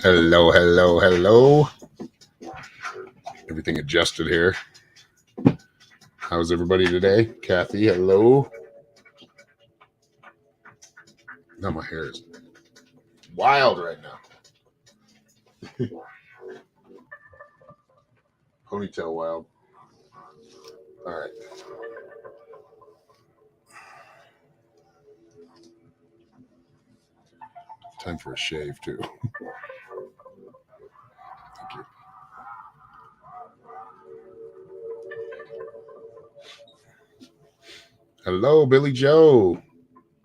Hello, hello, hello. Everything adjusted here. How's everybody today? Kathy, hello. Now my hair is wild right now. Ponytail wild. All right. Time for a shave, too. Thank you. Hello, Billy Joe.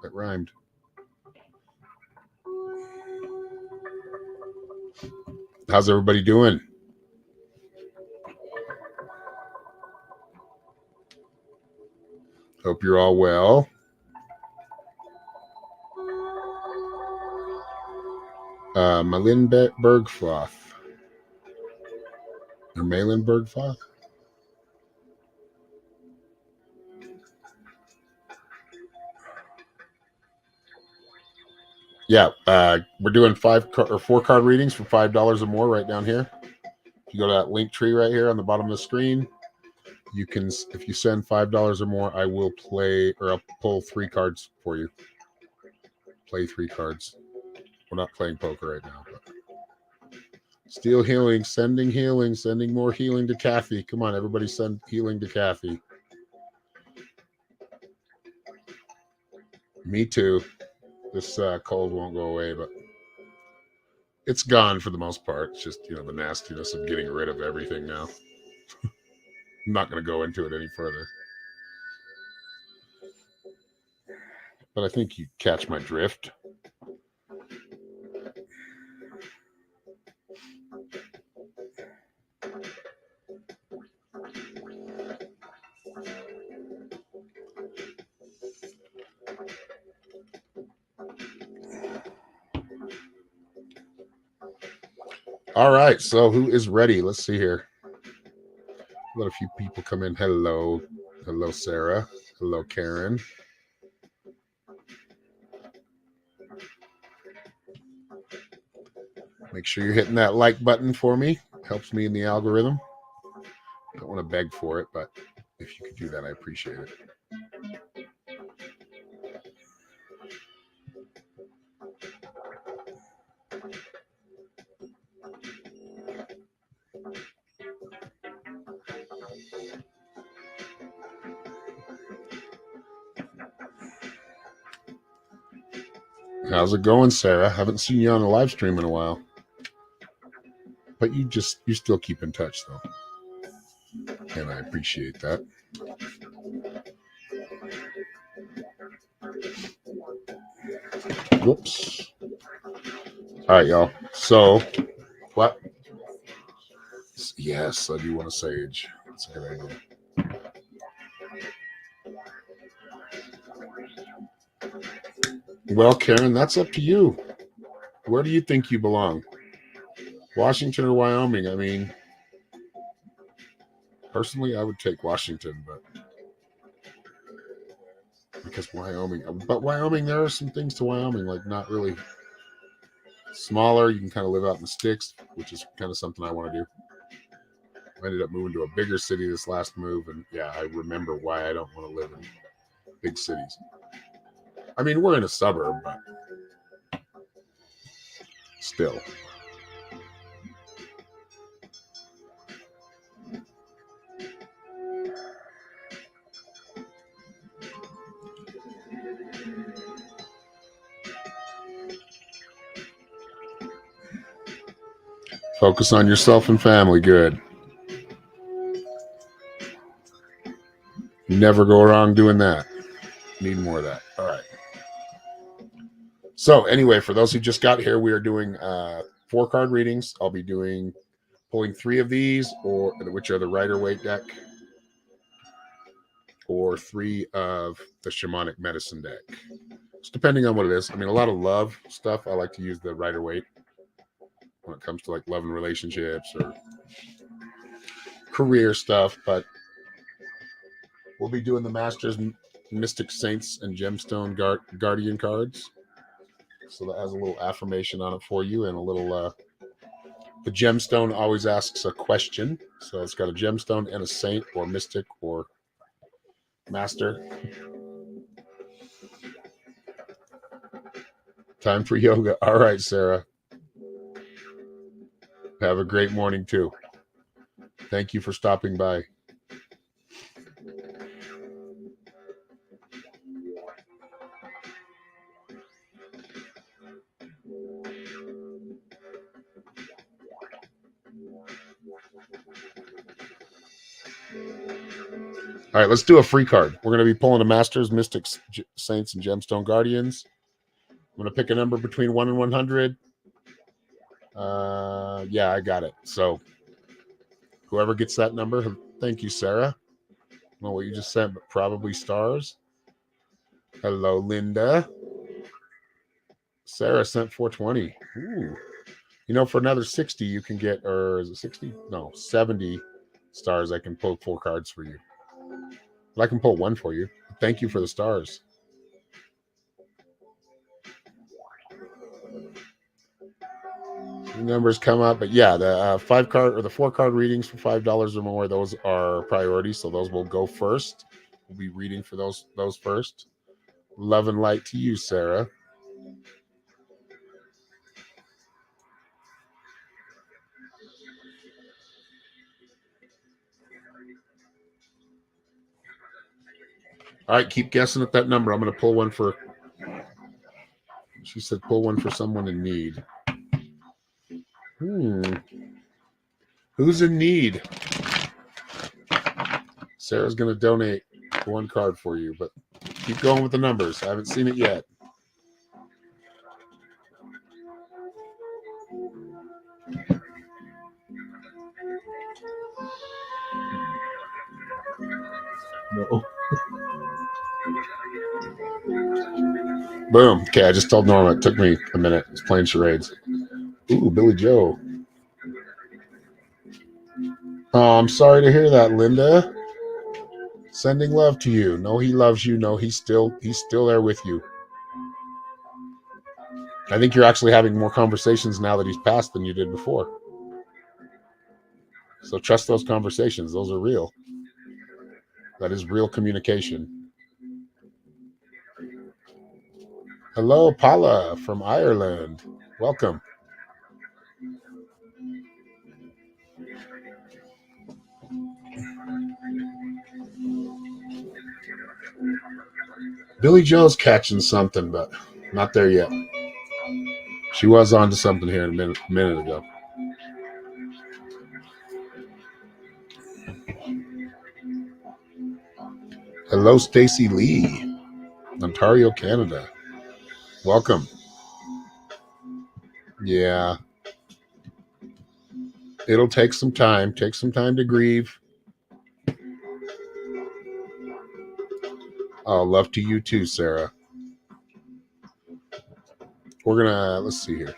That rhymed. How's everybody doing? Hope you're all well. Malin Bergfoth. Or Malin Bergfoth? Yeah, we're doing 4 card readings for $5 or more right down here. If you go to that link tree right here on the bottom of the screen, you can, if you send $5 or more, I will play, or I'll pull 3 cards for you. Play 3 cards. We're not playing poker right now. But. Steel healing, sending more healing to Kathy. Come on, everybody send healing to Kathy. Me too. This cold won't go away, but it's gone for the most part. It's just, the nastiness of getting rid of everything now. I'm not going to go into it any further. But I think you catch my drift. All right, so who is ready? Let's see here. Let a few people come in. Hello, Sarah. Hello, Karen. Make sure you're hitting that like button for me. Helps me in the algorithm. Don't want to beg for it, but if you could do that, I appreciate it. How's it going, Sarah? Haven't seen you on a live stream in a while. But you still keep in touch, though. And I appreciate that. Whoops. All right, y'all. So, what? Yes, I do want a sage. That's a good idea. Well, Karen, that's up to you. Where do you think you belong? Washington or Wyoming? I mean, personally, I would take Washington, but because Wyoming, there are some things to Wyoming, like not really smaller. You can kind of live out in the sticks, which is kind of something I want to do. I ended up moving to a bigger city this last move, and yeah, I remember why I don't want to live in big cities. I mean, we're in a suburb, but still. Focus on yourself and family. Good. Never go wrong doing that. Need more of that. All right. So anyway, for those who just got here, we are doing 4 card readings. I'll be pulling 3 of these, which are the Rider-Waite deck, or 3 of the Shamanic Medicine deck. It's depending on what it is. I mean, a lot of love stuff, I like to use the Rider-Waite when it comes to like love and relationships or career stuff, but we'll be doing the Masters, Mystic Saints, and Gemstone Guardian cards. So that has a little affirmation on it for you and a little The gemstone always asks a question. So it's got a gemstone and a saint or mystic or master. Time for yoga. All right, Sarah. Have a great morning, too. Thank you for stopping by. All right, let's do a free card. We're going to be pulling a Masters, Mystics, Saints, and Gemstone Guardians. I'm going to pick a number between 1 and 100. Yeah, I got it. So whoever gets that number, thank you, Sarah. I don't know what you just sent, but probably stars. Hello, Linda. Sarah sent 420. Ooh. You know, for another 60, you can get, or is it 60? No, 70 stars. I can pull 4 cards for you. But I can pull 1 for you. Thank you for the stars. The numbers come up, but yeah, the 5 card or the 4 card readings for $5 or more, those are priority, so those will go first. We'll be reading for those first. Love and light to you, Sarah. All right, keep guessing at that number. I'm going to pull one for. She said, pull one for someone in need. Who's in need? Sarah's going to donate 1 card for you, but keep going with the numbers. I haven't seen it yet. No. Boom. Okay, I just told Norma. It took me a minute. It's playing charades. Ooh, Billy Joe. Oh, I'm sorry to hear that, Linda. Sending love to you. No, he loves you. No, he's still there with you. I think you're actually having more conversations now that he's passed than you did before. So trust those conversations. Those are real. That is real communication. Hello, Paula from Ireland. Welcome. Billy Joe's catching something, but not there yet. She was on to something here a minute ago. Hello, Stacy Lee, Ontario, Canada. Welcome. Yeah. It'll take some time. Take some time to grieve. Oh, love to you too, Sarah. We're gonna, let's see here.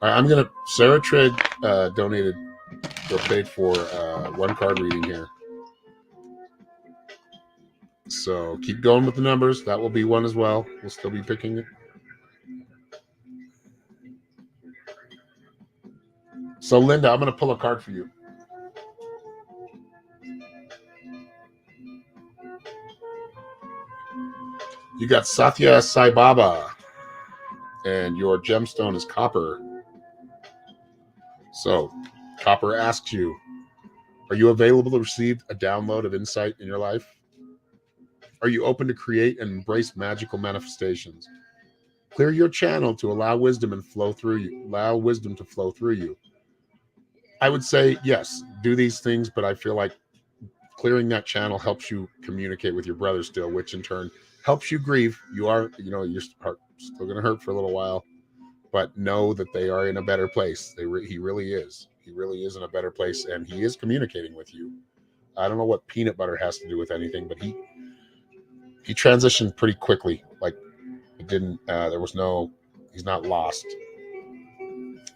All right, I'm gonna, Sarah Trigg donated or paid for 1 card reading here. So keep going with the numbers. That will be 1 as well. We'll still be picking it. So Linda, I'm gonna pull a card for you. You got Satya Sai Baba, and your gemstone is copper. So, copper asks you, are you available to receive a download of insight in your life? Are you open to create and embrace magical manifestations? Clear your channel to allow wisdom and flow through you. Allow wisdom to flow through you. I would say yes, do these things, but I feel like clearing that channel helps you communicate with your brother still, which in turn helps you grieve. You are, your heart still going to hurt for a little while, but know that they are in a better place. He really is. He really is in a better place, and he is communicating with you. I don't know what peanut butter has to do with anything, but he transitioned pretty quickly. Like it didn't. He's not lost.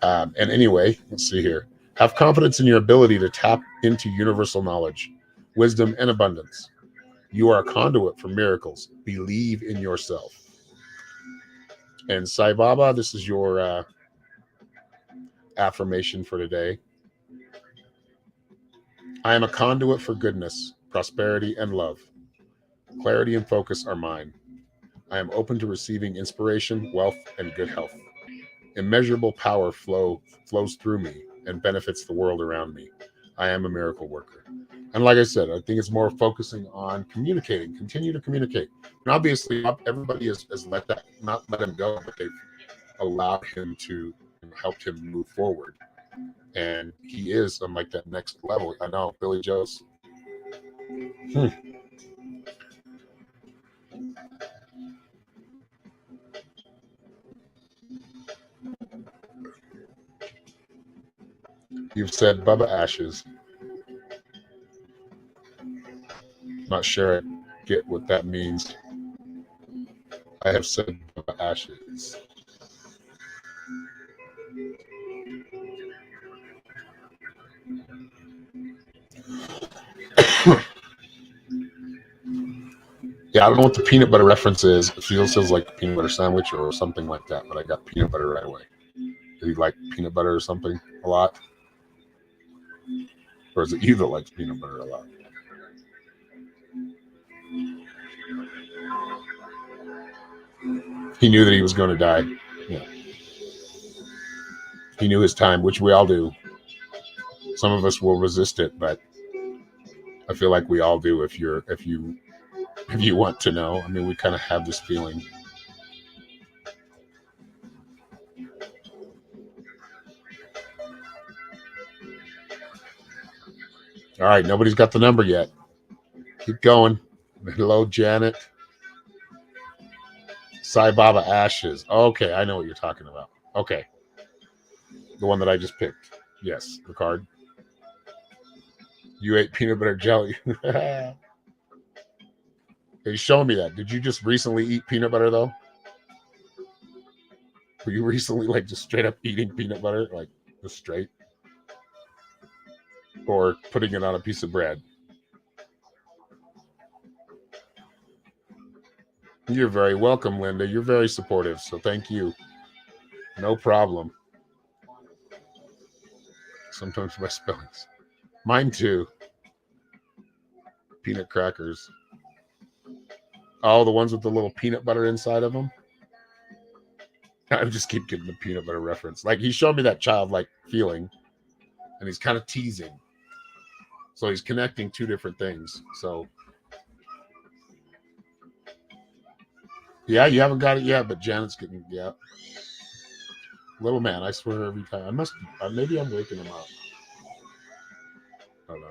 And anyway, let's see here. Have confidence in your ability to tap into universal knowledge, wisdom, and abundance. You are a conduit for miracles. Believe in yourself. And Sai Baba, this is your affirmation for today. I am a conduit for goodness, prosperity, and love. Clarity and focus are mine. I am open to receiving inspiration, wealth, and good health. Immeasurable power flows through me and benefits the world around me. I am a miracle worker. And like I said, I think it's more focusing on communicating, continue to communicate. And obviously, everybody has let that, not let him go, but they've allowed him to, helped him move forward. And he is on like that next level. I know, Billy Joe's. You've said Bubba Ashes. Not sure I get what that means. I have said Bubba Ashes. Yeah, I don't know what the peanut butter reference is. It feels like a peanut butter sandwich or something like that, but I got peanut butter right away. Did he like peanut butter or something a lot? Or is it you that likes peanut butter a lot? He knew that he was going to die. Yeah. He knew his time, which we all do. Some of us will resist it, but I feel like we all do if you want to know. I mean, we kind of have this feeling. All right, nobody's got the number yet. Keep going. Hello, Janet. Sai Baba Ashes. Okay, I know what you're talking about. Okay. The one that I just picked. Yes, the card. You ate peanut butter jelly. He's showing me that. Did you just recently eat peanut butter, though? Were you recently, like, just straight up eating peanut butter? Like, just straight? Or putting it on a piece of bread? You're very welcome, Linda. You're very supportive, so thank you. No problem. Sometimes my spellings. Mine too. Peanut crackers. Oh, the ones with the little peanut butter inside of them? I just keep getting the peanut butter reference. Like, he's showing me that childlike feeling, and he's kind of teasing. So he's connecting two different things. So, yeah, you haven't got it yet, but Janet's getting, yeah. Little man, I swear every time. Maybe I'm waking him up. I don't know.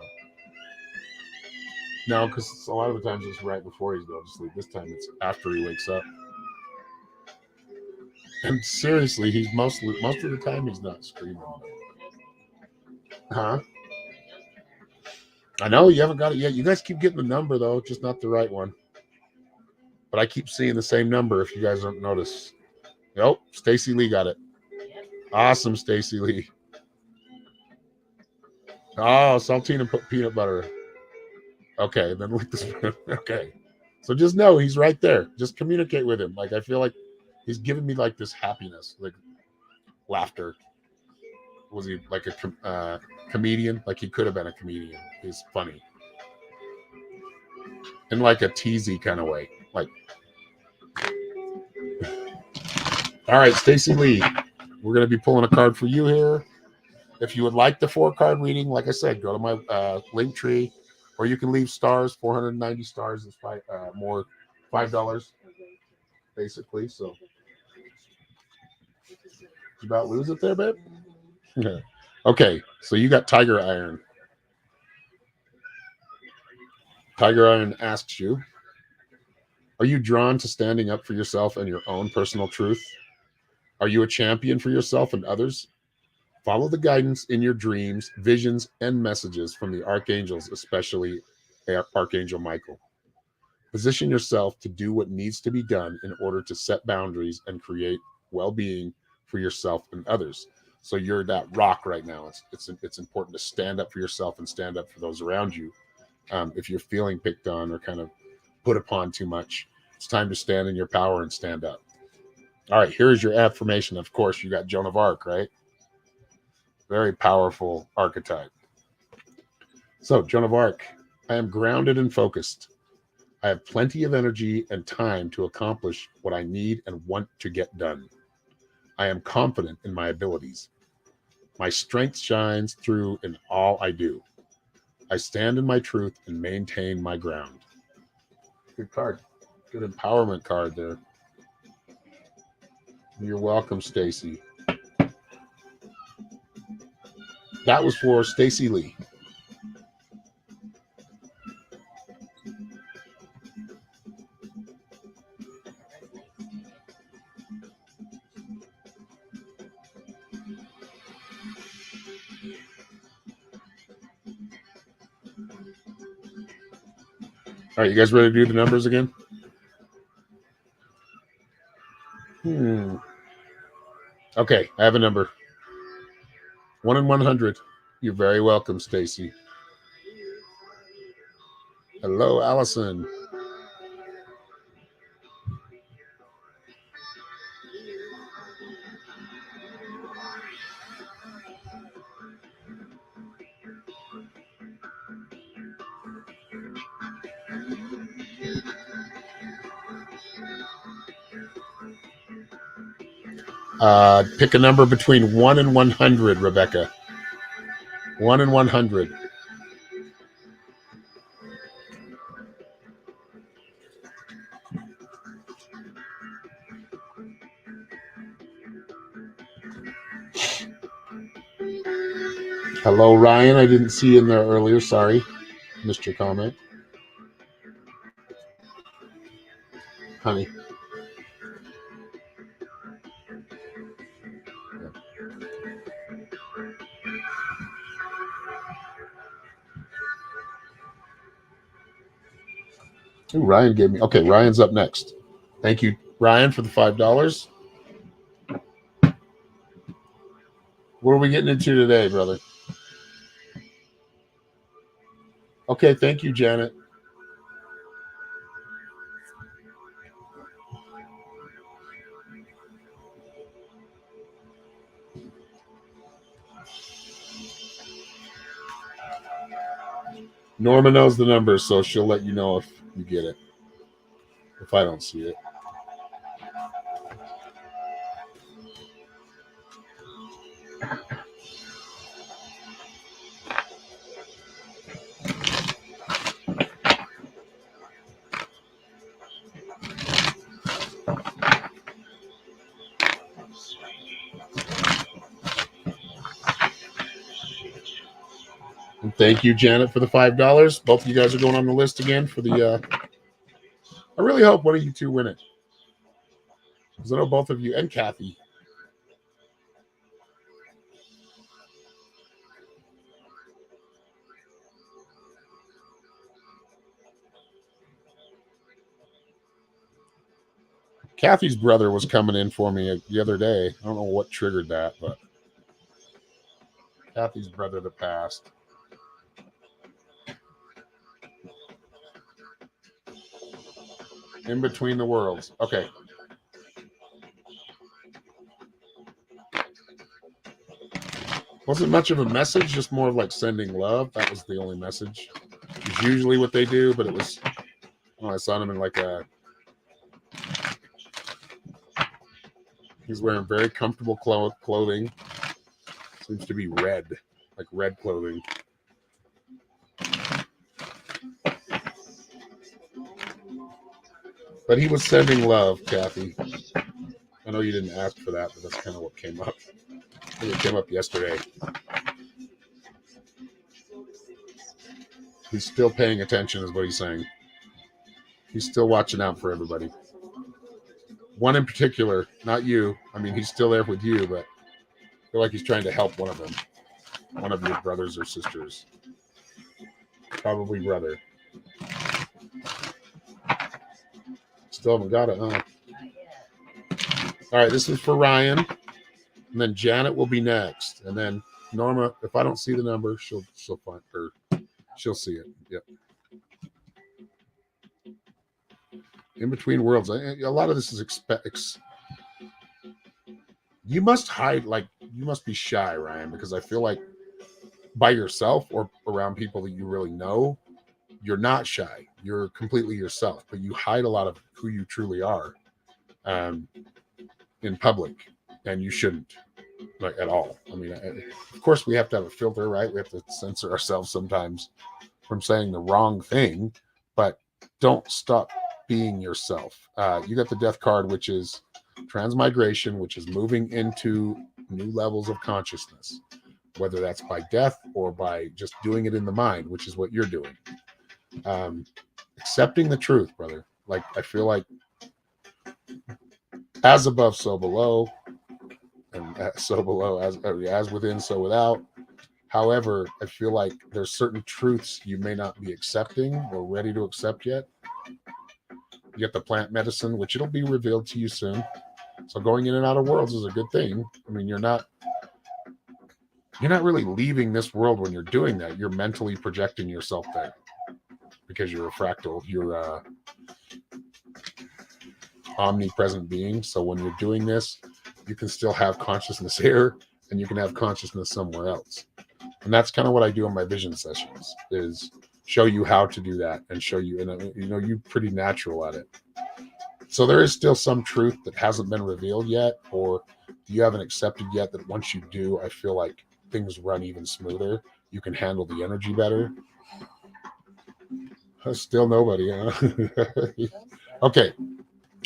No, because a lot of the times it's right before he's going to sleep. This time it's after he wakes up. And seriously, he's most of the time he's not screaming. Huh? I know you haven't got it yet. You guys keep getting the number though, just not the right one. But I keep seeing the same number if you guys don't notice. Nope, Stacy Lee got it. Awesome, Stacy Lee. Oh, saltine and peanut butter. Okay, then look this. Okay, so just know he's right there. Just communicate with him. Like, I feel like he's giving me like this happiness, like laughter. Was he like a comedian? Like, he could have been a comedian. He's funny in like a teasy kind of way. Like, all right, Stacy Lee, we're gonna be pulling a card for you here. If you would like the 4-card reading, like I said, go to my link tree, or you can leave stars. 490 stars is more $5 basically. So you about lose it there, babe. Okay, so you got Tiger Iron. Tiger Iron asks you, are you drawn to standing up for yourself and your own personal truth? Are you a champion for yourself and others? Follow the guidance in your dreams, visions, and messages from the archangels, especially Archangel Michael. Position yourself to do what needs to be done in order to set boundaries and create well-being for yourself and others. So you're that rock right now. It's important to stand up for yourself and stand up for those around you. If you're feeling picked on or kind of put upon too much, it's time to stand in your power and stand up. All right, here's your affirmation. Of course, you got Joan of Arc, right? Very powerful archetype. So, Joan of Arc, I am grounded and focused. I have plenty of energy and time to accomplish what I need and want to get done. I am confident in my abilities. My strength shines through in all I do. I stand in my truth and maintain my ground. Good card. Good empowerment card there. You're welcome, Stacy. That was for Stacy Lee. All right, you guys ready to do the numbers again? Okay, I have a number. 1 in 100. You're very welcome, Stacy. Hello, Allison. Pick a number between 1 and 100, Rebecca. 1 and 100. Hello, Ryan. I didn't see you in there earlier. Sorry. Missed your comment. Honey. Ooh, Ryan gave me. Okay, Ryan's up next. Thank you, Ryan, for the $5. What are we getting into today, brother? Okay, thank you, Janet. Norma knows the numbers, so she'll let you know if you get it. If I don't see it. And thank you, Janet, for the $5. Both of you guys are going on the list again for the. I really hope one of you two win it, because I know both of you and Kathy. Kathy's brother was coming in for me the other day. I don't know what triggered that, but Kathy's brother that passed. In between the worlds. Okay. Wasn't much of a message, just more of like sending love. That was the only message. It's usually what they do, but it was. Oh, I saw him in like a. He's wearing very comfortable clothing. Seems to be red, like red clothing. But he was sending love, Kathy. I know you didn't ask for that, but that's kind of what came up. I think it came up yesterday. He's still paying attention, is what he's saying. He's still watching out for everybody. One in particular, not you. I mean, he's still there with you, but I feel like he's trying to help one of them. One of your brothers or sisters. Probably brother. Still haven't got it, huh? All right, this is for Ryan. And then Janet will be next. And then Norma, if I don't see the number, she'll find her. She'll see it. Yep. In between worlds. A lot of this is You must hide, like, you must be shy, Ryan, because I feel like by yourself or around people that you really know, you're not shy. You're completely yourself, but you hide a lot of who you truly are um, in public, and you shouldn't, like, at all. I mean, of course, we have to have a filter, right? We have to censor ourselves sometimes from saying the wrong thing, but don't stop being yourself. You got the death card, which is transmigration, which is moving into new levels of consciousness, whether that's by death or by just doing it in the mind, which is what you're doing. Accepting the truth, brother. Like, I feel like as above, so below, and so below, as within, so without. However, I feel like there's certain truths you may not be accepting or ready to accept yet. You get the plant medicine, which it'll be revealed to you soon. So going in and out of worlds is a good thing. I mean, you're not really leaving this world when you're doing that. You're mentally projecting yourself there because you're a fractal. You're a omnipresent being. So when you're doing this, you can still have consciousness here, and you can have consciousness somewhere else. And that's kind of what I do in my vision sessions, is show you how to do that and show you, and you're pretty natural at it. So there is still some truth that hasn't been revealed yet, or you haven't accepted yet, that once you do, I feel like things run even smoother. You can handle the energy better. Still nobody, huh? Okay.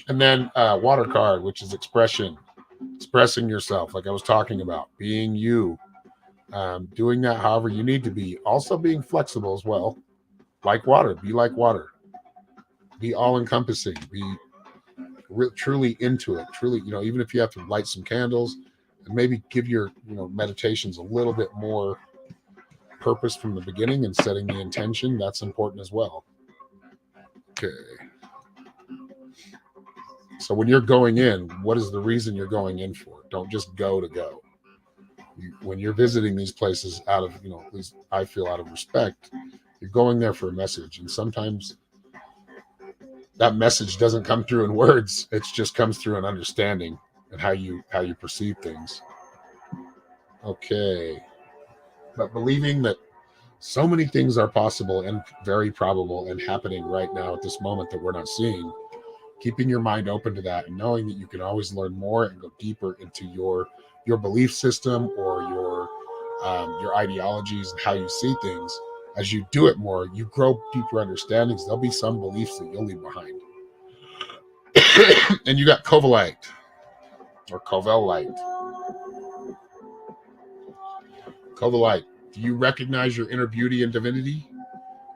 And then water card, which is expression, expressing yourself, like I was talking about, being you, doing that however you need to be, also being flexible as well. Like water, be like water, be all encompassing, be truly into it, truly, even if you have to light some candles and maybe give your, meditations a little bit more purpose from the beginning and setting the intention, that's important as well. Okay. So when you're going in, what is the reason you're going in for? Don't just go to go. When you're visiting these places out of, at least I feel out of respect, you're going there for a message. And sometimes that message doesn't come through in words. It just comes through in understanding and how you perceive things. Okay. But believing that so many things are possible and very probable and happening right now at this moment that we're not seeing, keeping your mind open to that and knowing that you can always learn more and go deeper into your belief system or your ideologies and how you see things. As you do it more, you grow deeper understandings. There'll be some beliefs that you'll leave behind. And you got Covalite or Covelite. Covalite, do you recognize your inner beauty and divinity?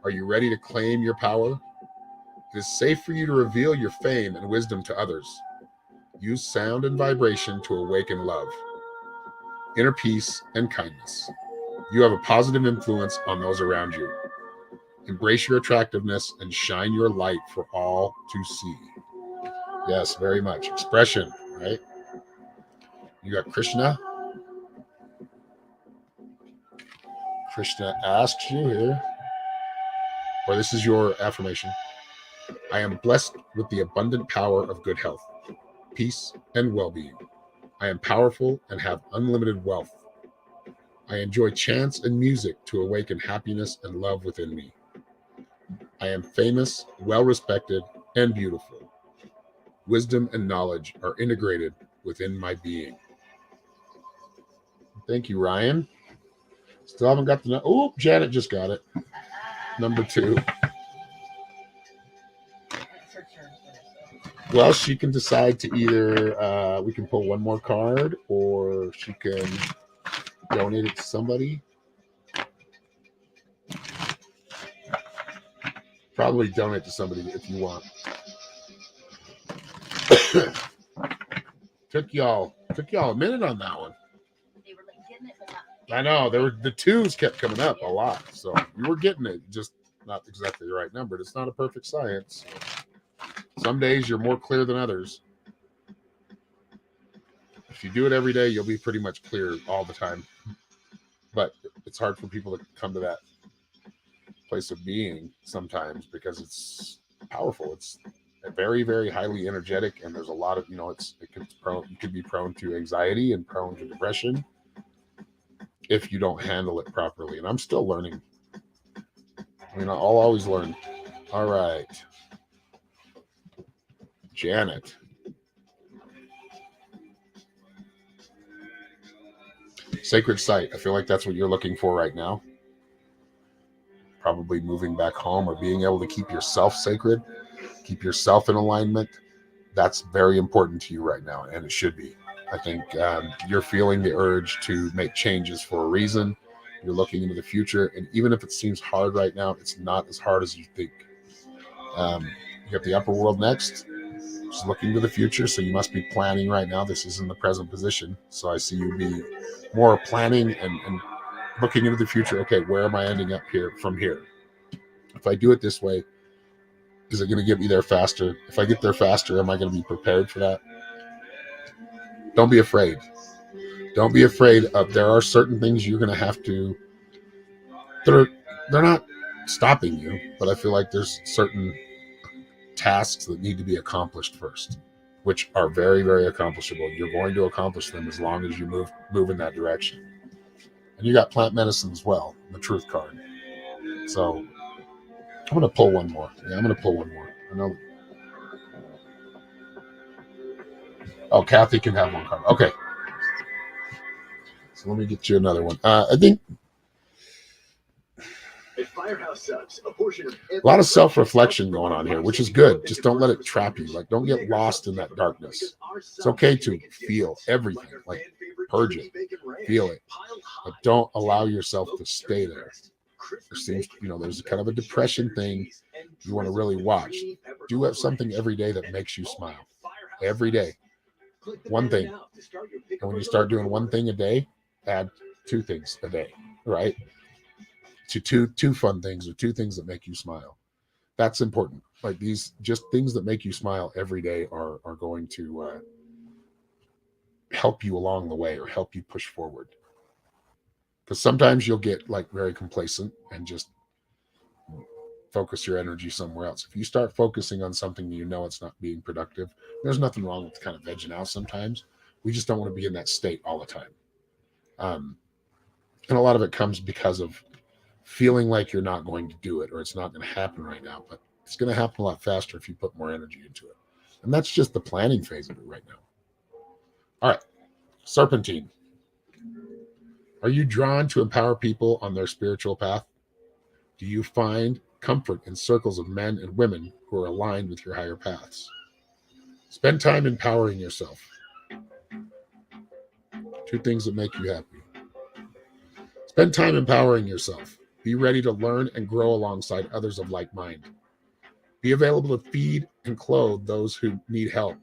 Are you ready to claim your power? It is safe for you to reveal your fame and wisdom to others. Use sound and vibration to awaken love, inner peace, and kindness. You have a positive influence on those around you. Embrace your attractiveness and shine your light for all to see. Yes, very much. Expression, right? You got Krishna. Krishna asks you here, or this is your affirmation. I am blessed with the abundant power of good health, peace, and well-being. I am powerful and have unlimited wealth. I enjoy chants and music to awaken happiness and love within me. I am famous, well-respected, and beautiful. Wisdom and knowledge are integrated within my being. Thank you, Ryan. Still haven't got the... Oh, Janet just got it. Number 2. Well, she can decide to either... we can pull one more card, or she can donate it to somebody. Probably donate to somebody if you want. Took y'all a minute on that one. I know the 2s kept coming up a lot, so you were getting it, just not exactly the right number. It's not a perfect science. Some days you're more clear than others. If you do it every day, you'll be pretty much clear all the time. But it's hard for people to come to that place of being sometimes because it's powerful. It's very, very highly energetic, and there's a lot of, you could be prone to anxiety and prone to depression if you don't handle it properly. And I'm still learning. I'll always learn. All right. Janet. Sacred site. I feel like that's what you're looking for right now. Probably moving back home or being able to keep yourself sacred, keep yourself in alignment. That's very important to you right now, and it should be. I think you're feeling the urge to make changes for a reason. You're looking into the future, and even if it seems hard right now, it's not as hard as you think. You got the upper world next. Just looking to the future, so you must be planning right now. This is in the present position, so I see you be more planning and looking into the future. Okay, where am I ending up here from here? If I do it this way, is it going to get me there faster? If I get there faster, am I going to be prepared for that? Don't be afraid. Don't be afraid of, there are certain things you're going to have to, they're not stopping you, but I feel like there's certain tasks that need to be accomplished first, which are very, very accomplishable. You're going to accomplish them as long as you move in that direction. And you got plant medicine as well, the truth card. So I'm going to pull one more. Yeah, I'm going to pull one more. I know. Oh, Kathy can have one card. Okay. So let me get you another one. I think a lot of self-reflection going on here, which is good. Just don't let it trap you. Like, don't get lost in that darkness. It's okay to feel everything, like purge it, feel it, but don't allow yourself to stay there. There seems, there's kind of a depression thing you want to really watch. Do something every day that makes you smile. Every day. One thing. And when you start doing one thing a day, add two things a day, right? To two fun things or two things that make you smile. That's important. Like, these just things that make you smile every day are going to help you along the way or help you push forward. Because sometimes you'll get like very complacent and just focus your energy somewhere else. If you start focusing on something that it's not being productive, there's nothing wrong with kind of vegging out sometimes. We just don't want to be in that state all the time. And a lot of it comes because of feeling like you're not going to do it or it's not going to happen right now, but it's going to happen a lot faster if you put more energy into it. And that's just the planning phase of it right now. All right. Serpentine. Are you drawn to empower people on their spiritual path? Do you find comfort in circles of men and women who are aligned with your higher paths? Spend time empowering yourself. Two things that make you happy. Spend time empowering yourself. Be ready to learn and grow alongside others of like mind. Be available to feed and clothe those who need help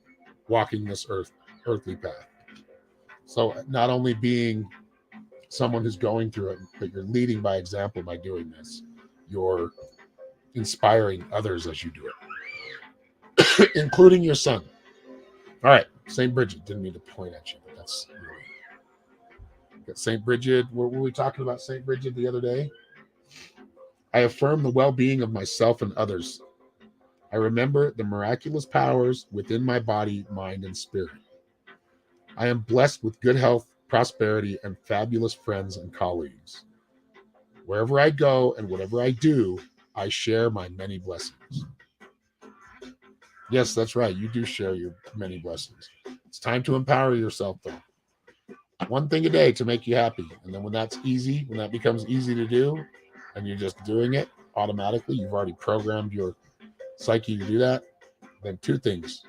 walking this earthly path. So not only being someone who's going through it, but you're leading by example by doing this. You're inspiring others as you do it, including your son. All right, St. Bridget. Didn't mean to point at you, but that's really... Got St. Bridget. What were we talking about St. Bridget the other day? I affirm the well-being of myself and others. I remember the miraculous powers within my body, mind, and spirit. I am blessed with good health, prosperity, and fabulous friends and colleagues. Wherever I go and whatever I do, I share my many blessings. Yes, that's right. You do share your many blessings. It's time to empower yourself, though. One thing a day to make you happy. And then when that becomes easy to do, and you're just doing it automatically, you've already programmed your psyche to do that, then two things.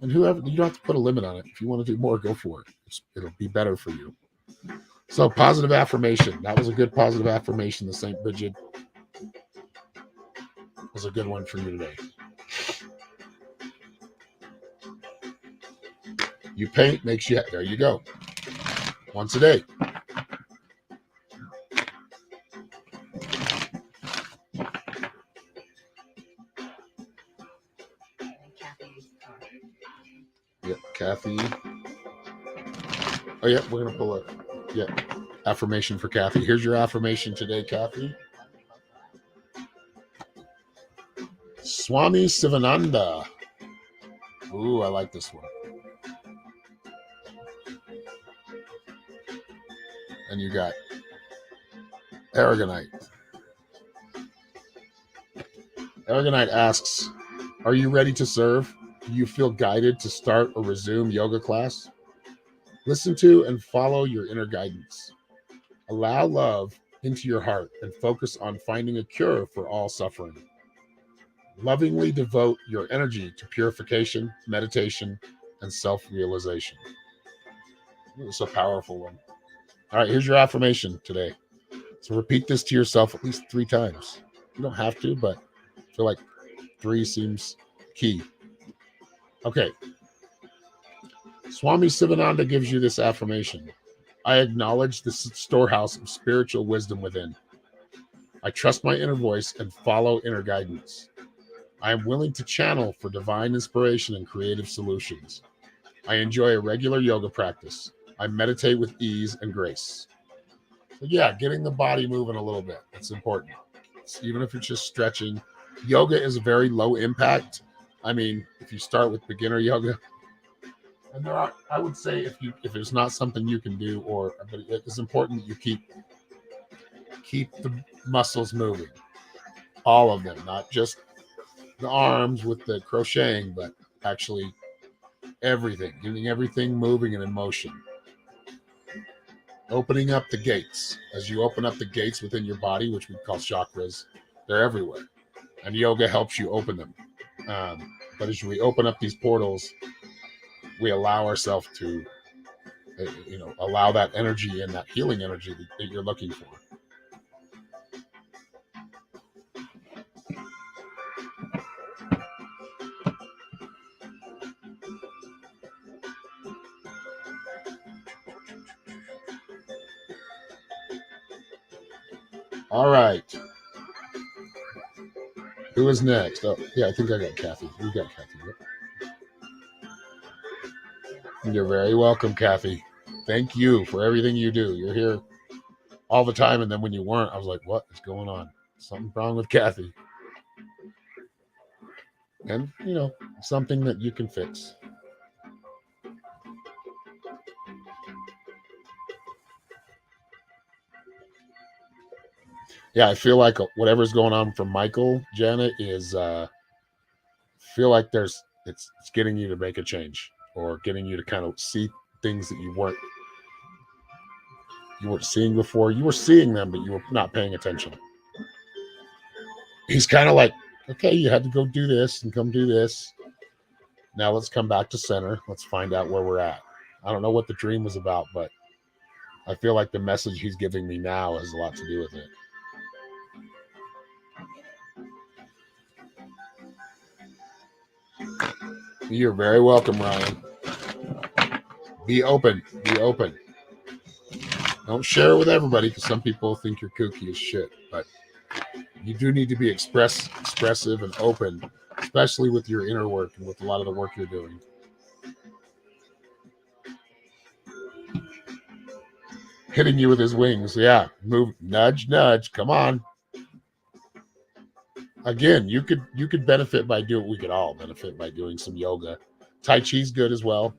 And you don't have to put a limit on it. If you want to do more, go for it. It'll be better for you. So, positive affirmation. That was a good positive affirmation. The St. Bridget was a good one for you today. You paint, makes you... There you go. Once a day. Yep, Kathy. Oh, yeah, we're going to pull it. Yeah, affirmation for Kathy. Here's your affirmation today, Kathy. Swami Sivananda. Ooh, I like this one. And you got Aragonite. Aragonite asks, are you ready to serve? Do you feel guided to start or resume yoga class? Listen to and follow your inner guidance. Allow love into your heart and focus on finding a cure for all suffering. Lovingly devote your energy to purification, meditation, and self-realization. It's a powerful one. All right, here's your affirmation today. So repeat this to yourself at least 3 times. You don't have to, but I feel like 3 seems key. Okay. Swami Sivananda gives you this affirmation. I acknowledge the storehouse of spiritual wisdom within. I trust my inner voice and follow inner guidance. I am willing to channel for divine inspiration and creative solutions. I enjoy a regular yoga practice. I meditate with ease and grace. So yeah, getting the body moving a little bit. It's important. Even if it's just stretching. Yoga is a very low impact. I mean, if you start with beginner yoga, and I would say if it's not something you can do, but it's important that you keep the muscles moving, all of them, not just the arms with the crocheting, but actually everything, getting everything moving and in motion. Opening up the gates. As you open up the gates within your body, which we call chakras, they're everywhere, and yoga helps you open them. But as we open up these portals, we allow ourselves to, allow that energy and that healing energy that you're looking for. All right. Who is next? Oh, yeah, I think I got Kathy. You got Kathy. Right? You're very welcome, Kathy. Thank you for everything you do. You're here all the time, and then when you weren't, I was like, what is going on? Something's wrong with Kathy. And, something that you can fix. Yeah, I feel like whatever's going on for Michael, Janet, is feel like it's getting you to make a change, or getting you to kind of see things that you weren't seeing before. You were seeing them, but you were not paying attention. He's kind of like, okay, you had to go do this and come do this. Now let's come back to center. Let's find out where we're at. I don't know what the dream was about, but I feel like the message he's giving me now has a lot to do with it. You're very welcome, Ryan. Be open. Be open. Don't share it with everybody, because some people think you're kooky as shit. But you do need to be expressive and open, especially with your inner work and with a lot of the work you're doing. Hitting you with his wings. Yeah. Move. Nudge, nudge. Come on. Again, you could benefit by doing. We could all benefit by doing some yoga. Tai Chi's good as well.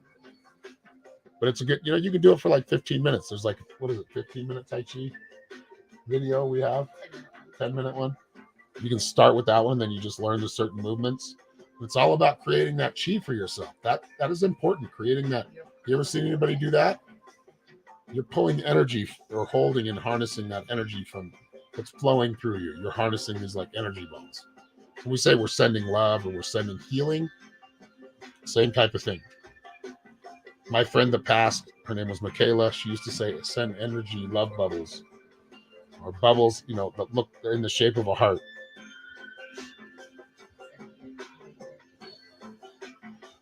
But it's a good, you can do it for like 15 minutes. There's like, 15-minute Tai Chi video we have? 10-minute one. You can start with that one, then you just learn the certain movements. It's all about creating that chi for yourself. That is important. Creating that. You ever seen anybody do that? You're pulling energy, or holding and harnessing that energy from what's flowing through you. You're harnessing these like energy balls. When we say we're sending love or we're sending healing, same type of thing. My friend that passed, her name was Michaela. She used to say, send energy, love bubbles. Or bubbles, that look in the shape of a heart.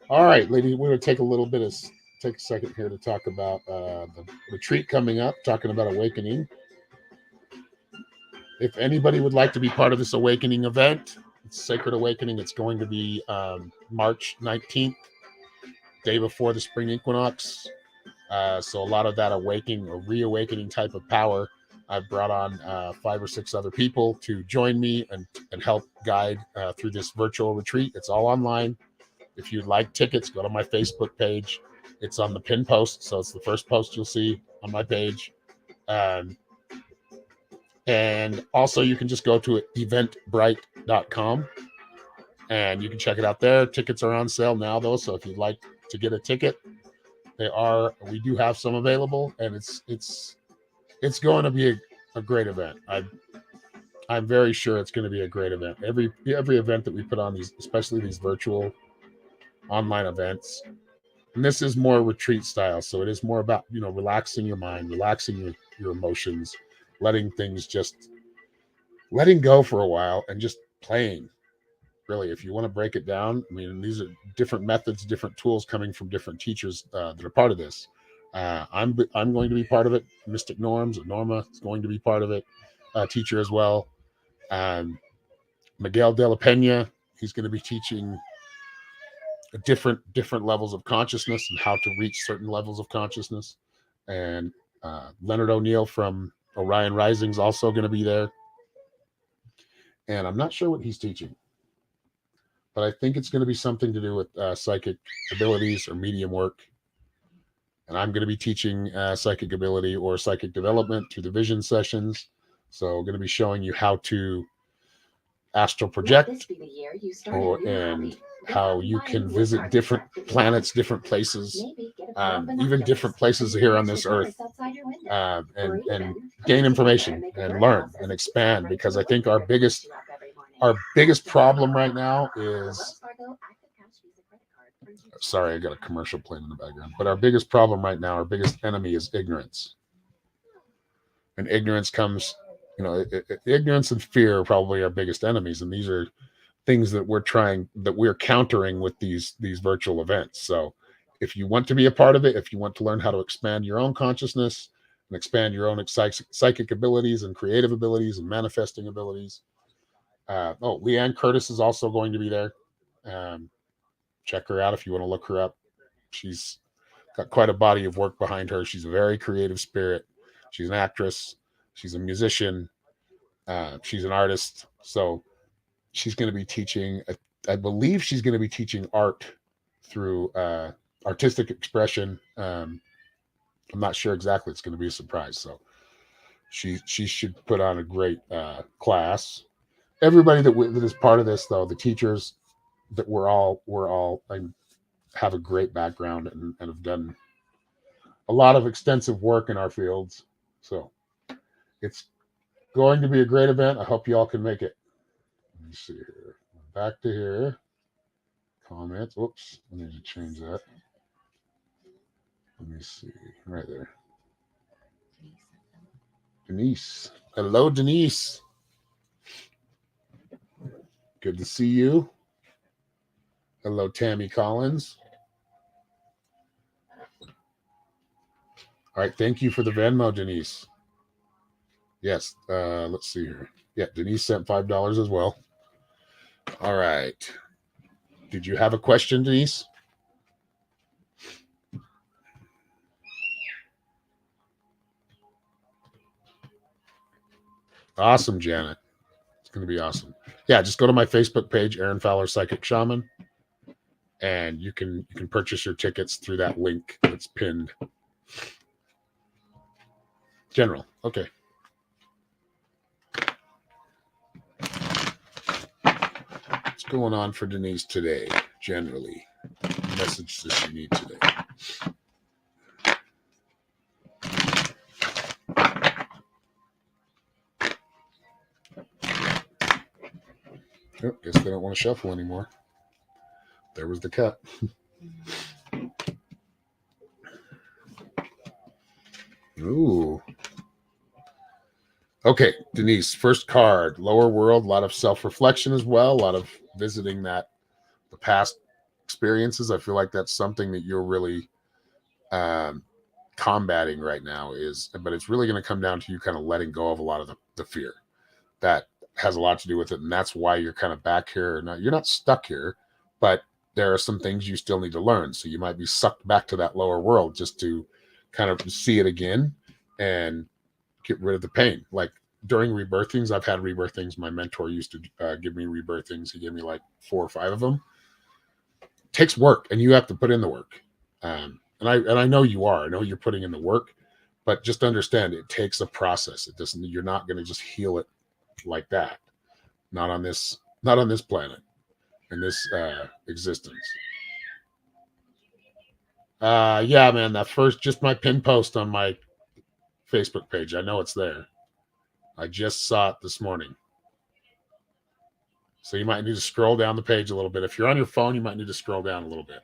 All right, lady, we're going to take a second here to talk about the retreat coming up, talking about awakening. If anybody would like to be part of this awakening event, it's Sacred Awakening. It's going to be March 19th, day before the spring equinox. So a lot of that awakening or reawakening type of power. I've brought on 5 or 6 other people to join me and help guide through this virtual retreat. It's all online. If you'd like tickets, go to my Facebook page. It's on the pin post, so it's the first post you'll see on my page. And also, you can just go to eventbrite.com and you can check it out there. Tickets are on sale now, though, so if you'd like to get a ticket, we do have some available, and it's going to be a great event. I'm very sure it's going to be a great event. Every event that we put on, these, especially these virtual online events, and this is more retreat style, so it is more about, relaxing your mind, relaxing your emotions, letting go for a while, and just playing. Really, if you want to break it down, I mean, these are different methods, different tools coming from different teachers that are part of this. I'm going to be part of it. Mystic Norma is going to be part of it, teacher as well. Miguel de la Pena, he's going to be teaching different levels of consciousness and how to reach certain levels of consciousness. And Leonard O'Neill from Orion Rising is also going to be there. And I'm not sure what he's teaching, but I think it's going to be something to do with psychic abilities or medium work. And I'm going to be teaching psychic ability or psychic development through the vision sessions. So I'm going to be showing you how to astral project, and how you can visit different planets, different places, even different places here on this earth, and gain information and learn and expand. Because I think our biggest problem right now is, sorry, I got a commercial playing in the background, but our biggest problem right now, our biggest enemy is ignorance. And ignorance comes, ignorance and fear are probably our biggest enemies. And these are things that we're countering with these virtual events. So if you want to be a part of it, if you want to learn how to expand your own consciousness and expand your own psychic abilities and creative abilities and manifesting abilities, Leanne Curtis is also going to be there. Check her out if you want to look her up. She's got quite a body of work behind her. She's a very creative spirit. She's an actress. She's a musician. She's an artist. So she's going to be teaching, I believe she's going to be teaching art through artistic expression. I'm not sure exactly. It's going to be a surprise. So she should put on a great class. Everybody that is part of this, though, the teachers, that we're all have a great background and have done a lot of extensive work in our fields. So it's going to be a great event. I hope you all can make it. Let me see here. Back to here. Comments. Whoops. I need to change that. Let me see. Right there. Denise. Hello, Denise. Good to see you. Hello, Tammy Collins. All right. Thank you for the Venmo, Denise. Yes. Let's see here. Yeah, Denise sent $5 as well. All right. Did you have a question, Denise? Awesome, Janet. It's going to be awesome. Yeah, just go to my Facebook page, Aaron Fowler Psychic Shaman, and you can purchase your tickets through that link that's pinned. General. Okay. What's going on for Denise today, generally? Message that you need today. Oh, guess they don't want to shuffle anymore. There was the cut. Ooh. Okay, Denise, first card, lower world, a lot of self-reflection as well, a lot of visiting the past experiences. I feel like that's something that you're really combating right now, but it's really going to come down to you kind of letting go of a lot of the fear. That has a lot to do with it, and that's why you're kind of back here. You're not stuck here, but there are some things you still need to learn. So you might be sucked back to that lower world just to kind of see it again and get rid of the pain. Like during rebirthings, I've had rebirthings. My mentor used to give me rebirthings. He gave me like 4 or 5 of them. takes work, and you have to put in the work. And I know you are. I know you're putting in the work, but just understand it takes a process. It doesn't. You're not going to just heal it like that. Not on this. Not on this planet. In this existence. Yeah, man. That first, just my pin post on my Facebook page. I know it's there. I just saw it this morning. So you might need to scroll down the page a little bit. If you're on your phone, you might need to scroll down a little bit.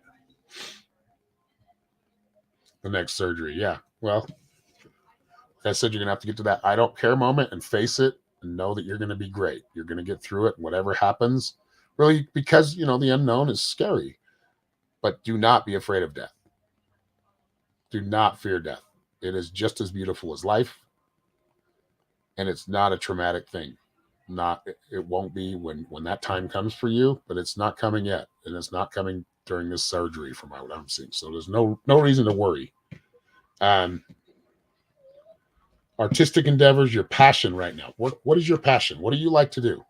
The next surgery. Yeah. Well, like I said, you're going to have to get to that I don't care moment and face it and know that you're going to be great. You're going to get through it, whatever happens. Really, because, the unknown is scary. But do not be afraid of death. Do not fear death. It is just as beautiful as life. And it's not a traumatic thing. It won't be when that time comes for you, but it's not coming yet. And it's not coming during this surgery from what I'm seeing. So there's no reason to worry. Artistic endeavors, your passion right now. What is your passion? What do you like to do?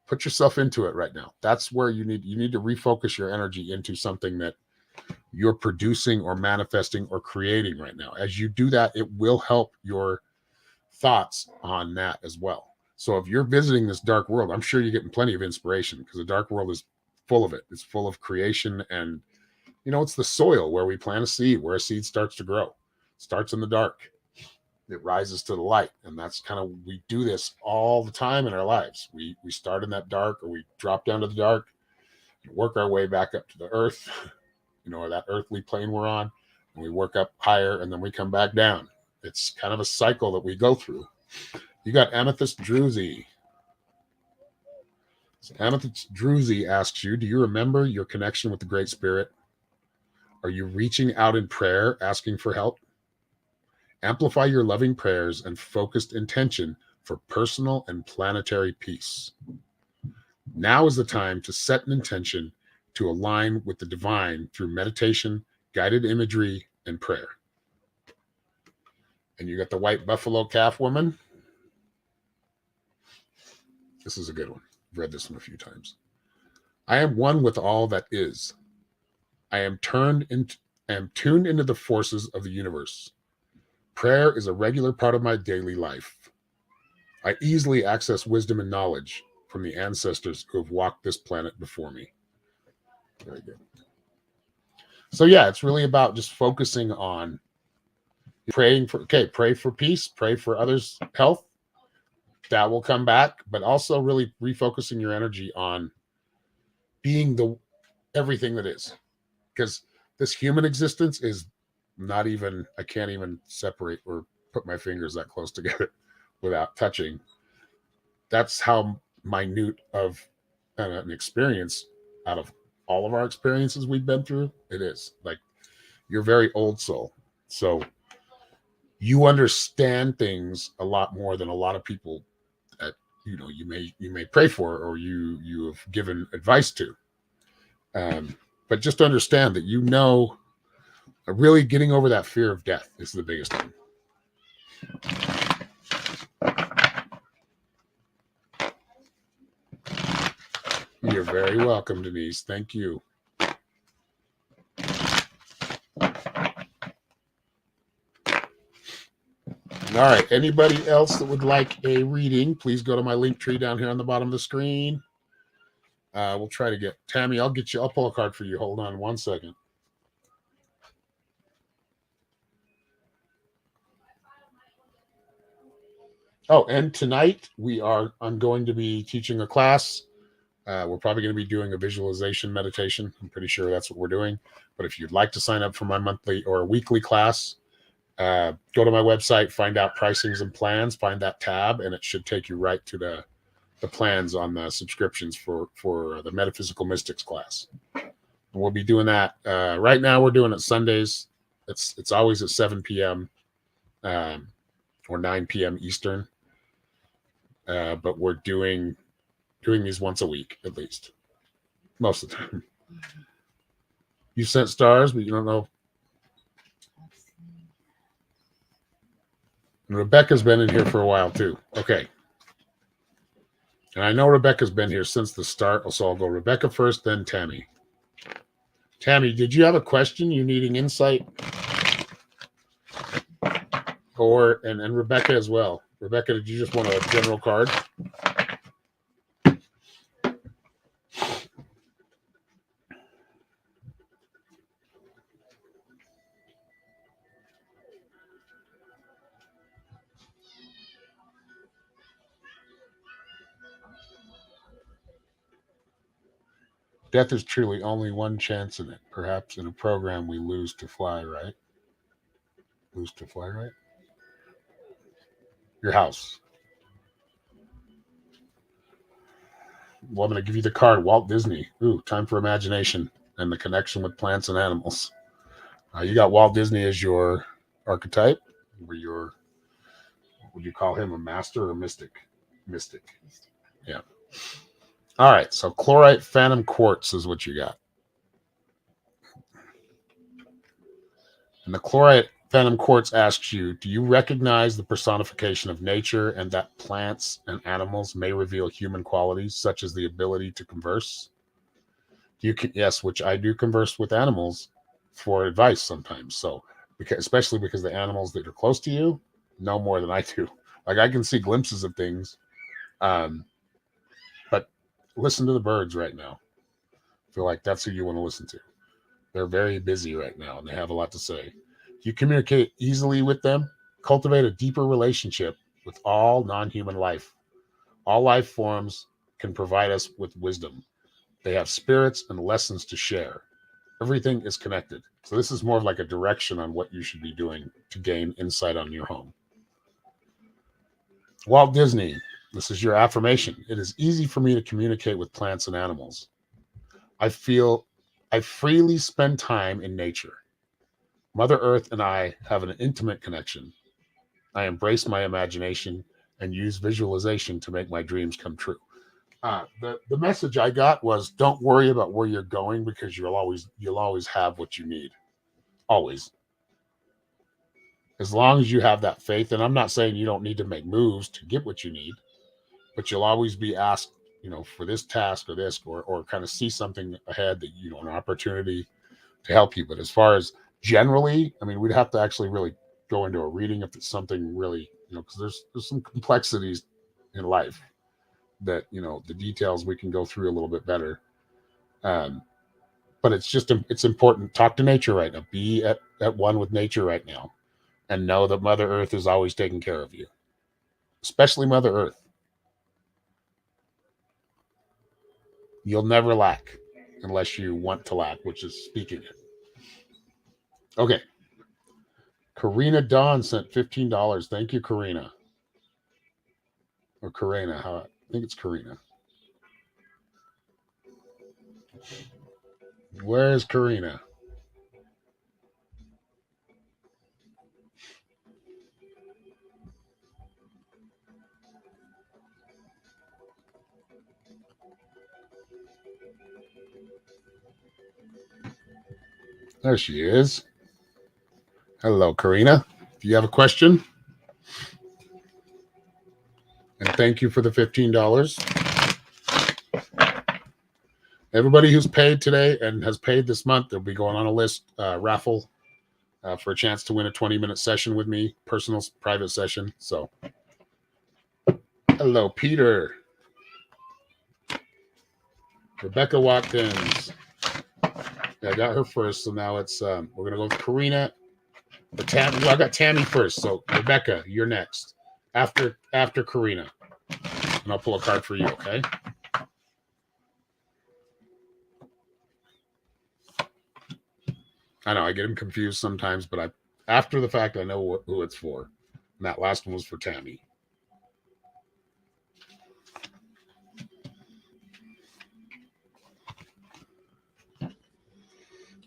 Put yourself into it right now. That's where you need to refocus your energy into something that you're producing or manifesting or creating right now. As you do that, it will help your thoughts on that as well. So if you're visiting this dark world, I'm sure you're getting plenty of inspiration because the dark world is full of it. It's full of creation, and it's the soil where we plant a seed, where a seed starts to grow. It starts in the dark. It rises to the light, and that's kind of, we do this all the time in our lives. We start in that dark, or we drop down to the dark, and work our way back up to the earth, or that earthly plane we're on, and we work up higher, and then we come back down. It's kind of a cycle that we go through. You got Amethyst Druzy. So Amethyst Druzy asks you, do you remember your connection with the Great Spirit? Are you reaching out in prayer, asking for help? Amplify your loving prayers and focused intention for personal and planetary peace. Now is the time to set an intention to align with the divine through meditation, guided imagery, and prayer. And you got the white buffalo calf woman. This is a good one. I've read this one a few times. I am one with all that is. I am tuned into the forces of the universe. Prayer is a regular part of my daily life. I easily access wisdom and knowledge from the ancestors who have walked this planet before me. Very good. So yeah, it's really about just focusing on pray for peace, pray for others' health. That will come back, but also really refocusing your energy on being the everything that is. Because this human existence is not even, I can't even separate or put my fingers that close together without touching. That's how minute of an experience out of all of our experiences we've been through, it is. Like, you're very old soul. So you understand things a lot more than a lot of people that you may pray for or you have given advice to. But just understand that really getting over that fear of death is the biggest thing. You're very welcome, Denise. Thank you. All right. Anybody else that would like a reading, please go to my link tree down here on the bottom of the screen. We'll try to get Tammy. I'll pull a card for you. Hold on one second. Oh, and tonight I'm going to be teaching a class. We're probably going to be doing a visualization meditation. I'm pretty sure that's what we're doing. But if you'd like to sign up for my monthly or weekly class, go to my website, find out pricings and plans, find that tab, and it should take you right to the plans on the subscriptions for the Metaphysical Mystics class. And we'll be doing that. Right now we're doing it Sundays. It's always at 7 p.m. Or 9 p.m. Eastern. But we're doing these once a week, at least. Most of the time. You sent stars, but you don't know. And Rebecca's been in here for a while, too. Okay. And I know Rebecca's been here since the start, so I'll go Rebecca first, then Tammy. Tammy, did you have a question? You needing insight? Or and Rebecca as well. Rebecca, did you just want a general card? Death is truly only one chance in it. Perhaps in a program we lose to fly, right? Lose to fly, right? Your house. Well, I'm going to give you the card, Walt Disney. Ooh, time for imagination and the connection with plants and animals. You got Walt Disney as your archetype. Or your, would you call him a master or mystic? Mystic. Yeah. All right. So chlorite phantom quartz is what you got. And the chlorite phantom quartz asks you, do you recognize the personification of nature and that plants and animals may reveal human qualities such as the ability to converse? Yes, which I do converse with animals for advice sometimes. So, especially because the animals that are close to you know more than I do. Like I can see glimpses of things, but listen to the birds right now. I feel like that's who you want to listen to. They're very busy right now and they have a lot to say. You communicate easily with them, cultivate a deeper relationship with all non-human life. All life forms can provide us with wisdom. They have spirits and lessons to share. Everything is connected. So this is more of like a direction on what you should be doing to gain insight on your home. Walt Disney, this is your affirmation. It is easy for me to communicate with plants and animals. I feel I freely spend time in nature. Mother Earth and I have an intimate connection. I embrace my imagination and use visualization to make my dreams come true. The message I got was don't worry about where you're going because you'll always have what you need. Always. As long as you have that faith, and I'm not saying you don't need to make moves to get what you need, but you'll always be asked, for this task or this, or kind of see something ahead that, an opportunity to help you. But as far as generally, I mean, we'd have to actually really go into a reading if it's something really, because there's some complexities in life that, the details we can go through a little bit better. But it's important. Talk to nature right now. Be at one with nature right now. And know that Mother Earth is always taking care of you, especially Mother Earth. You'll never lack unless you want to lack, which is speaking it. Okay. Karina Dawn sent $15. Thank you, Karina. Or Karina. I think it's Karina. Where's Karina? There she is. Hello, Karina. Do you have a question? And thank you for the $15. Everybody who's paid today and has paid this month, they'll be going on a list raffle for a chance to win a 20-minute session with me, personal private session. So, hello, Peter. Rebecca Watkins. Yeah, I got her first, so now it's we're gonna go with Karina. Or Tammy. Well, I got Tammy first, so Rebecca, you're next. After Karina, and I'll pull a card for you. Okay. I know I get them confused sometimes, but after the fact I know who it's for. And that last one was for Tammy.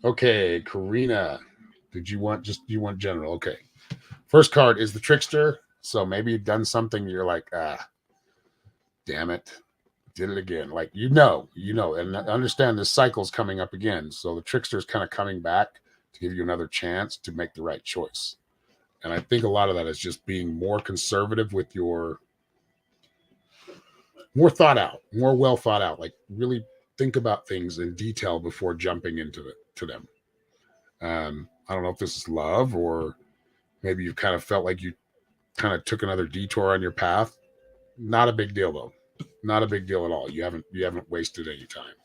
Okay, Karina. You want general? Okay. First card is the Trickster. So maybe you've done something you're like, damn it. Did it again. Like, and understand this cycle's coming up again. So the Trickster is kind of coming back to give you another chance to make the right choice. And I think a lot of that is just being more conservative with your more thought out, more well thought out, like really think about things in detail before jumping into it. to them. I don't know if this is love, or maybe you kind of felt like you kind of took another detour on your path. Not a big deal though. Not a big deal at all. You haven't wasted any time.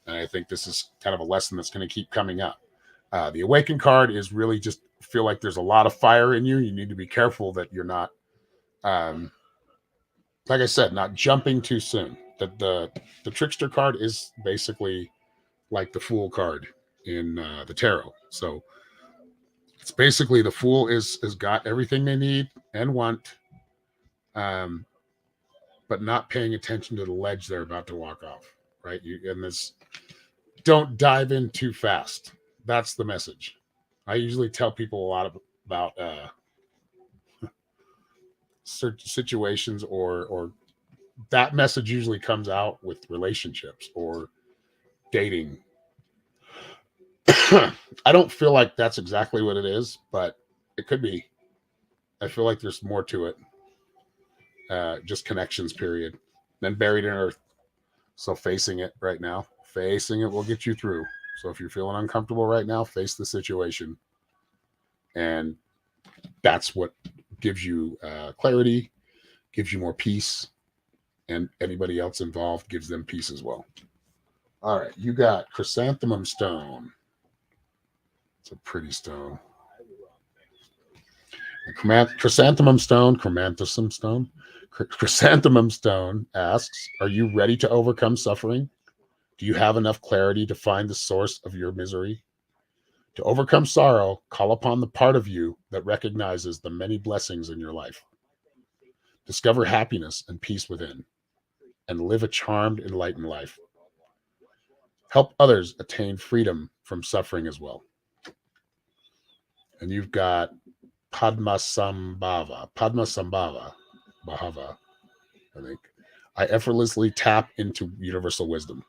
And I think this is kind of a lesson that's going to keep coming up. The Awaken card is really just feel like there's a lot of fire in you. You need to be careful that you're not, um, like I said, not jumping too soon. The Trickster card is basically like the Fool card in the tarot. So it's basically the Fool is got everything they need and want, um, but not paying attention to the ledge they're about to walk off. Right? And this, don't dive in too fast. That's the message. I usually tell people a lot about certain situations, or that message usually comes out with relationships or dating. I don't feel like that's exactly what it is, but it could be. I feel like there's more to it. Just connections, period. Then buried in earth. So facing it right now, facing it will get you through. So if you're feeling uncomfortable right now, face the situation. And that's what gives you clarity, gives you more peace, and anybody else involved gives them peace as well. All right, you got chrysanthemum stone. It's a pretty stone. Chrysanthemum stone asks, are you ready to overcome suffering? Do you have enough clarity to find the source of your misery? To overcome sorrow, call upon the part of you that recognizes the many blessings in your life. Discover happiness and peace within, and live a charmed, enlightened life. Help others attain freedom from suffering as well. And you've got Padmasambhava, Bahava, I think. I effortlessly tap into universal wisdom.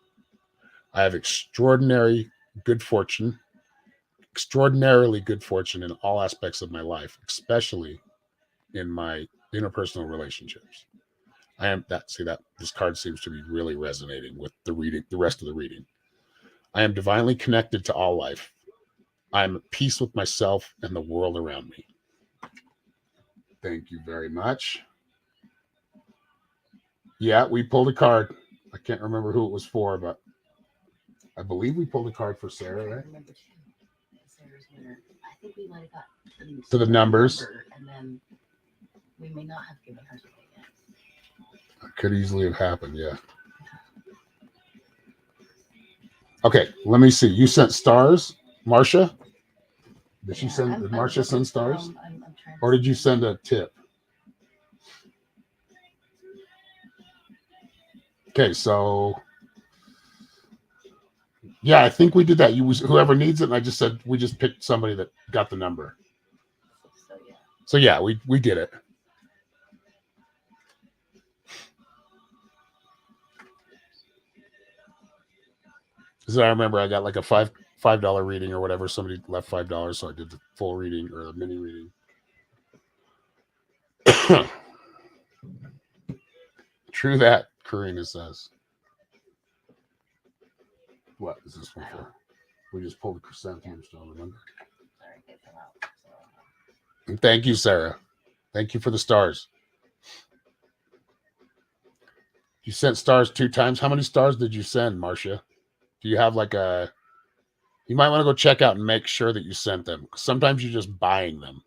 I have extraordinarily good fortune in all aspects of my life, especially in my interpersonal relationships. I am that see that this card seems to be really resonating with the rest of the reading. I am divinely connected to all life. I am at peace with myself and the world around me. Thank you very much. Yeah, we pulled a card. I can't remember who it was for, but I believe we pulled a card for Sarah, right? Sarah's winner. I think we might have got to the numbers. And then we may not have given her something yet. It could easily have happened, yeah. Okay, let me see. You sent stars, Marcia? Did Marcia send stars? Or did you send a tip? Okay, so yeah, I think we did that. Whoever needs it, and I just said we just picked somebody that got the number. So yeah, we did it. Because I remember I got like a $5 reading or whatever. Somebody left $5, so I did the full reading or the mini reading. True that, Karina says. What is this one for? We just pulled the chrysanthemum stone, remember? And thank you, Sarah. Thank you for the stars. You sent stars 2 times. How many stars did you send, Marcia? Do you have like a... You might want to go check out and make sure that you sent them. Sometimes you're just buying them.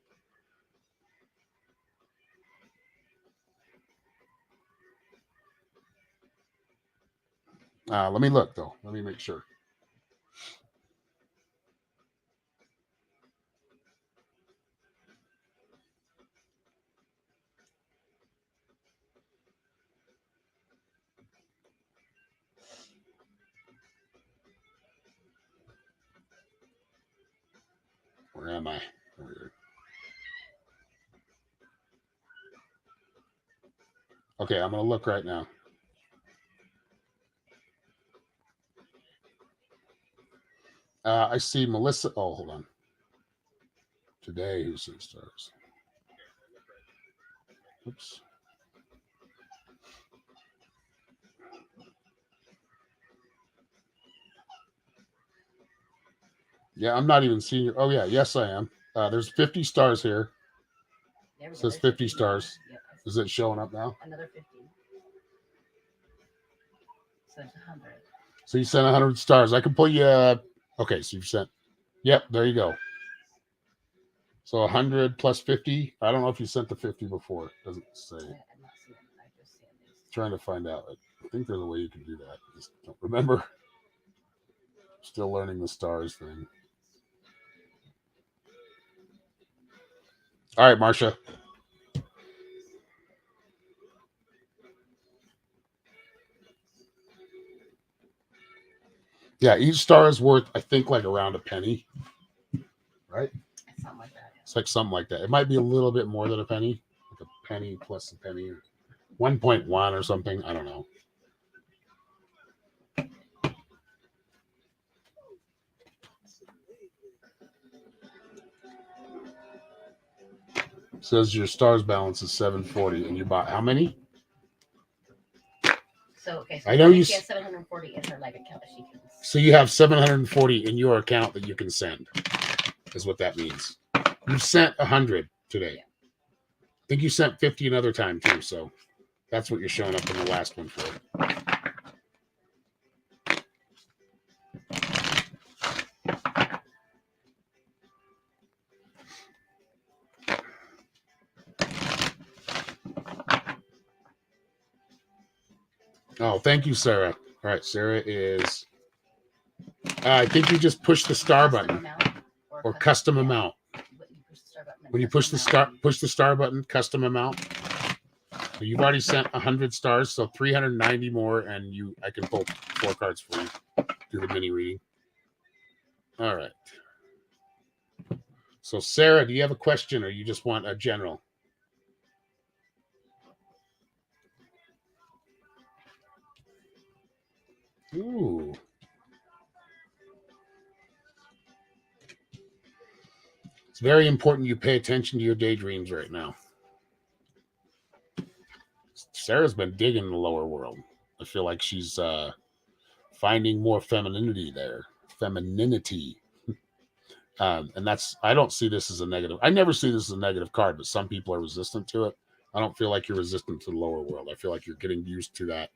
Let me look, though. Let me make sure. Where am I? Okay, I'm going to look right now. I see Melissa. Oh, hold on. Today, who sent stars? Oops. Yeah, I'm not even seeing your. Oh yeah, yes I am. There's 50 stars here. There we It go. says There's 50 more. stars. Yep. Is it showing up now? Another 50. So it's 100. So you sent 100 stars. I can pull you. Okay, so you've sent. Yep, there you go. So 100 plus 50. I don't know if you sent the 50 before. Doesn't say. I'm not seeing it. I just see these. Trying to find out. I think there's a way you can do that. Just don't remember. Still learning the stars thing. All right, Marcia. Yeah, each star is worth, I think, like around a penny, right? Something like that. It's like something like that. It might be a little bit more than a penny, like a penny plus a penny, or 1.1 or something. I don't know. It says your stars balance is 740, and you bought how many? So okay, I know you. She has 740 in her like account that she can. So you have 740 in your account that you can send. Is what that means. You sent 100 today. Yeah. I think you sent 50 another time too. So that's what you're showing up in the last one for. Oh, thank you, Sarah. All right, Sarah is. I think you just push the star button or custom amount. When you push the star button, custom amount. So you've already sent 100 stars, so 390 more, and I can pull 4 cards for you. Do the mini reading. All right. So Sarah, do you have a question, or you just want a general? Ooh. It's very important you pay attention to your daydreams right now. Sarah's been digging the lower world. I feel like she's finding more femininity there. Femininity. And I don't see this as a negative. I never see this as a negative card, but some people are resistant to it. I don't feel like you're resistant to the lower world. I feel like you're getting used to that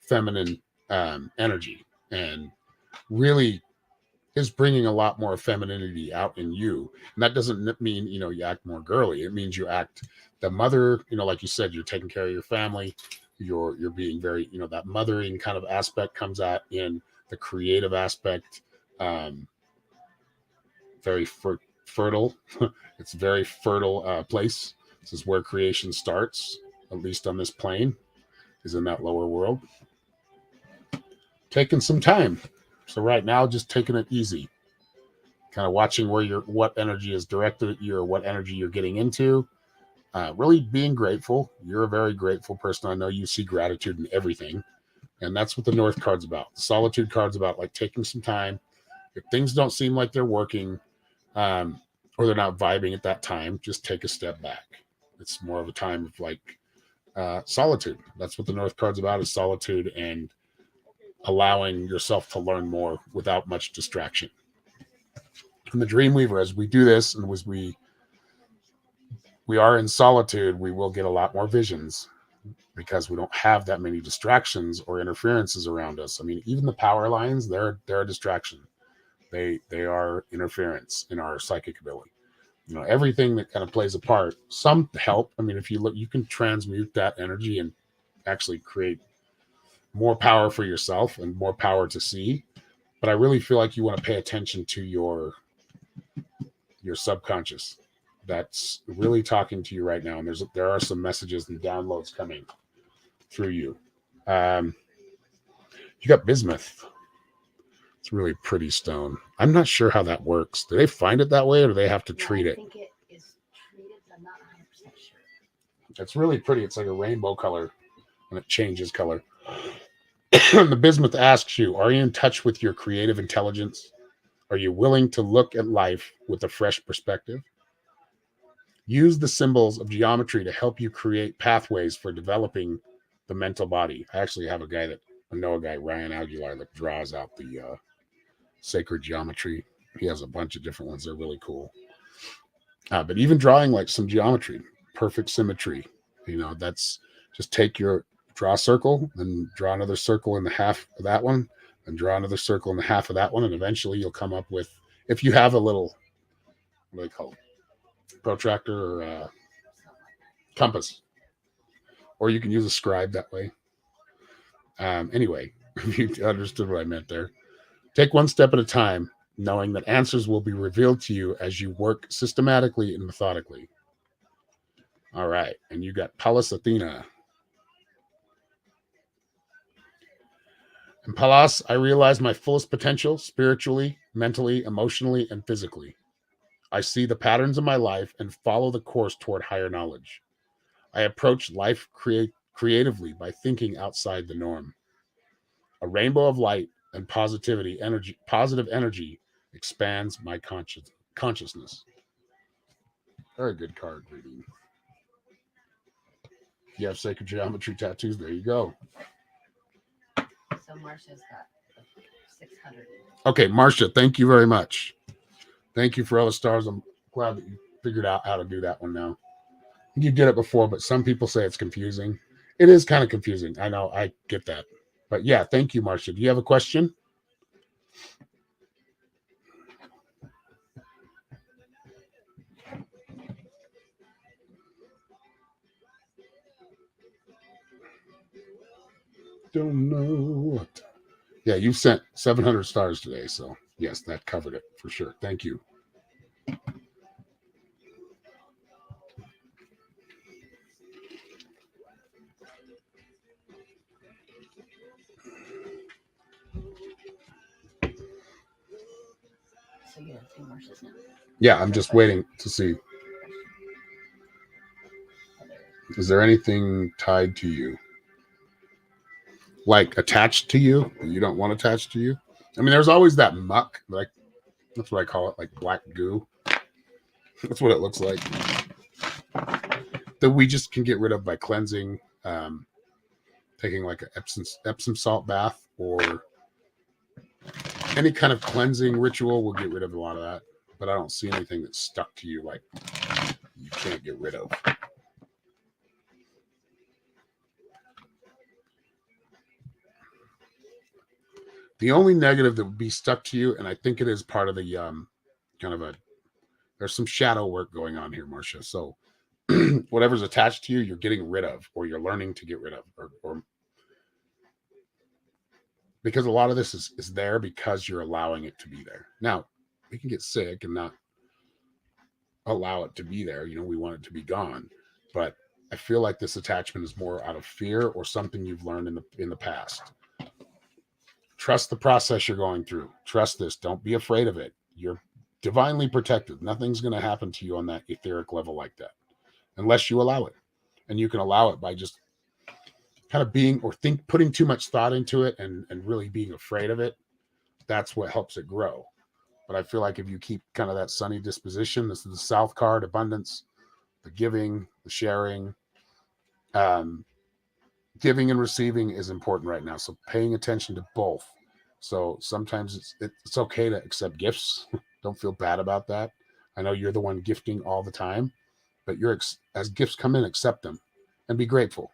feminine energy, and really is bringing a lot more femininity out in you. And that doesn't mean, you act more girly. It means you act the mother, like you said, you're taking care of your family. You're being very, that mothering kind of aspect comes out in the creative aspect. Very fertile. It's a very fertile place. This is where creation starts, at least on this plane, is in that lower world. Taking some time. So right now, just taking it easy. Kind of watching what energy is directed at you, or what energy you're getting into. Really being grateful. You're a very grateful person. I know you see gratitude in everything. And that's what the North card's about. The Solitude card's about like taking some time. If things don't seem like they're working, or they're not vibing at that time, just take a step back. It's more of a time of like solitude. That's what the North card's about, is solitude and allowing yourself to learn more without much distraction. And the Dreamweaver, as we do this and as we are in solitude, we will get a lot more visions because we don't have that many distractions or interferences around us. I mean, even the power lines, they're a distraction. They are interference in our psychic ability. Everything that kind of plays a part. Some help. I mean, if you look, you can transmute that energy and actually create more power for yourself and more power to see. But I really feel like you want to pay attention to your subconscious. That's really talking to you right now. And there are some messages and downloads coming through you. You got bismuth. It's a really pretty stone. I'm not sure how that works. Do they find it that way, or do they have to treat it? I think it is treated, but I'm not 100% sure. It's really pretty. It's like a rainbow color, and it changes color. The bismuth asks you, are you in touch with your creative intelligence? Are you willing to look at life with a fresh perspective? Use the symbols of geometry to help you create pathways for developing the mental body. I actually have I know a guy, Ryan Aguilar, that draws out the sacred geometry. He has a bunch of different ones. They're really cool. But even drawing like some geometry, perfect symmetry, that's just draw a circle, then draw another circle in the half of that one, and draw another circle in the half of that one, and eventually you'll come up with, if you have a little, what do they call it, protractor or compass, or you can use a scribe that way. Anyway, you understood what I meant there. Take one step at a time, knowing that answers will be revealed to you as you work systematically and methodically. All right, and you got Pallas Athena. In Pallas, I realize my fullest potential spiritually, mentally, emotionally, and physically. I see the patterns of my life and follow the course toward higher knowledge. I approach life creatively by thinking outside the norm. A rainbow of light and positive energy expands my consciousness. Very good card reading. If you have sacred geometry tattoos, there you go. So Marcia's got 600. Okay, Marcia, thank you very much. Thank you for all the stars. I'm glad that you figured out how to do that one now. You did it before, but some people say it's confusing. It is kind of confusing. I know. I get that. But yeah, thank you, Marcia. Do you have a question? Don't know what. Yeah, you sent 700 stars today. So yes, that covered it for sure. Thank you. So you have 2 Marcias now. Yeah, I'm just waiting to see. Is there anything tied to you? Like attached to you that you don't want attached to you? I mean, there's always that muck, like that's what I call it, like black goo. That's what it looks like. That we just can get rid of by cleansing, taking like an Epsom salt bath or any kind of cleansing ritual will get rid of a lot of that. But I don't see anything that's stuck to you like you can't get rid of. The only negative that would be stuck to you, and I think it is part of the kind of there's some shadow work going on here, Marcia. So whatever's attached to you, you're getting rid of, or you're learning to get rid of, or because a lot of this is there because you're allowing it to be there. Now, we can get sick and not allow it to be there. We want it to be gone. But I feel like this attachment is more out of fear or something you've learned in the past. Trust the process you're going through. Trust this. Don't be afraid of it. You're divinely protected. Nothing's going to happen to you on that etheric level like that unless you allow it. And you can allow it by just kind of putting too much thought into it and really being afraid of it. That's what helps it grow. But I feel like if you keep kind of that sunny disposition, this is the South card, abundance, the giving, the sharing, giving and receiving is important right now. So paying attention to both. So sometimes it's okay to accept gifts. Don't feel bad about that. I know you're the one gifting all the time, but as gifts come in, accept them and be grateful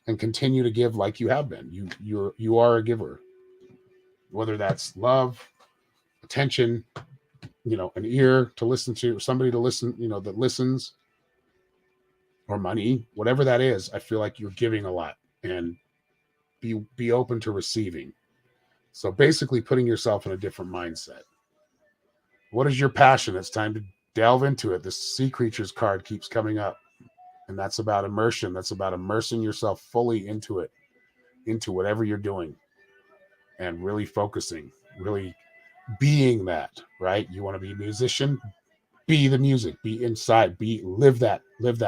and continue to give like you have been. You are a giver, whether that's love, attention, an ear to listen to, or somebody to listen, that listens, or money, whatever that is. I feel like you're giving a lot and be open to receiving. So basically putting yourself in a different mindset. What is your passion? It's time to delve into it. This Sea Creatures card keeps coming up, and that's about immersion. That's about immersing yourself fully into it, into whatever you're doing, and really focusing, really being that, right? You want to be a musician, be the music, be inside, live that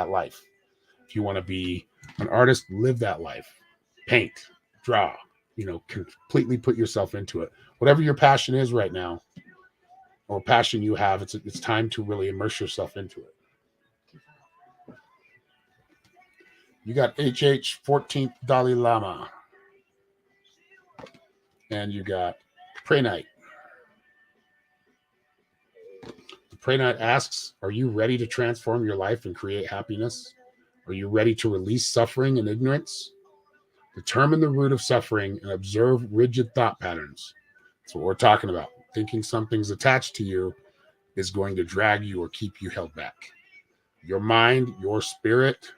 life. If you want to be an artist, live that life. Paint, draw, completely put yourself into it. Whatever your passion is right now, or passion you have, it's time to really immerse yourself into it. You got HH 14th Dalai Lama. And you got Pray Night. Pray Not asks, are you ready to transform your life and create happiness? Are you ready to release suffering and ignorance? Determine the root of suffering and observe rigid thought patterns. That's what we're talking about. Thinking something's attached to you is going to drag you or keep you held back. Your mind, your spirit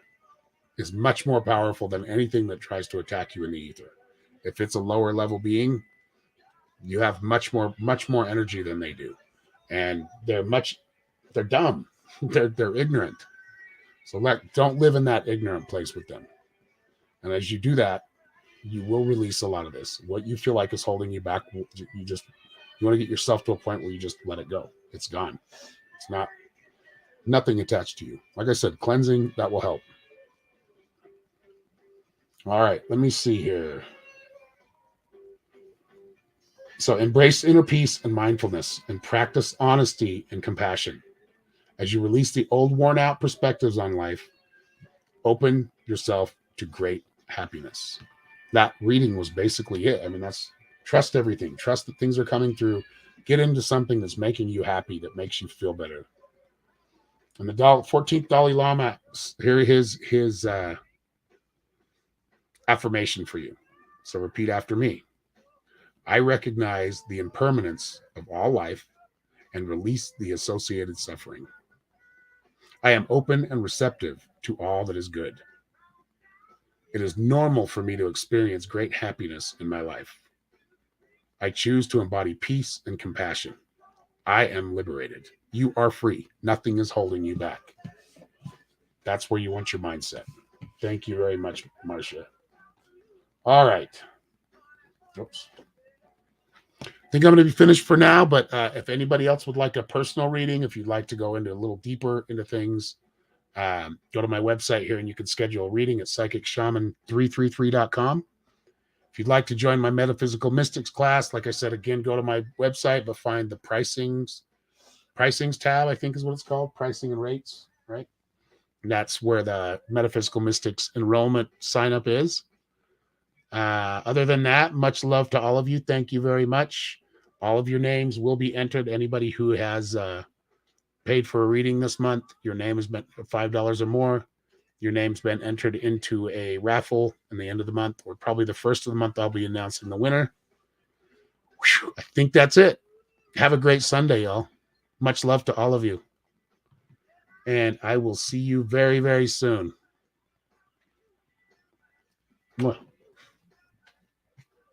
is much more powerful than anything that tries to attack you in the ether. If it's a lower level being, you have much more energy than they do. And they're dumb. they're ignorant. So don't live in that ignorant place with them. And as you do that, you will release a lot of this. What you feel like is holding you back, you want to get yourself to a point where you just let it go. It's gone. It's nothing attached to you. Like I said, cleansing, that will help. All right, let me see here. So embrace inner peace and mindfulness and practice honesty and compassion. As you release the old worn out perspectives on life, open yourself to great happiness. That reading was basically it. I mean, that's trust everything. Trust that things are coming through. Get into something that's making you happy, that makes you feel better. And the 14th Dalai Lama, here his affirmation for you. So repeat after me. I recognize the impermanence of all life and release the associated suffering. I am open and receptive to all that is good. It is normal for me to experience great happiness in my life. I choose to embody peace and compassion. I am liberated. You are free. Nothing is holding you back. That's where you want your mindset. Thank you very much, Marcia. All right. Oops. I think I'm going to be finished for now, but if anybody else would like a personal reading, if you'd like to go into a little deeper into things, go to my website here and you can schedule a reading at psychicshaman333.com. If you'd like to join my metaphysical mystics class, like I said, again, go to my website, but find the pricings tab, I think is what it's called, pricing and rates, right? And that's where the metaphysical mystics enrollment sign up is. Other than that, much love to all of you. Thank you very much. All of your names will be entered. Anybody who has paid for a reading this month, your name has been $5 or more. Your name's been entered into a raffle in the end of the month, or probably the first of the month. I'll be announcing the winner. Whew, I think that's it. Have a great Sunday, y'all. Much love to all of you. And I will see you very, very soon. Mwah.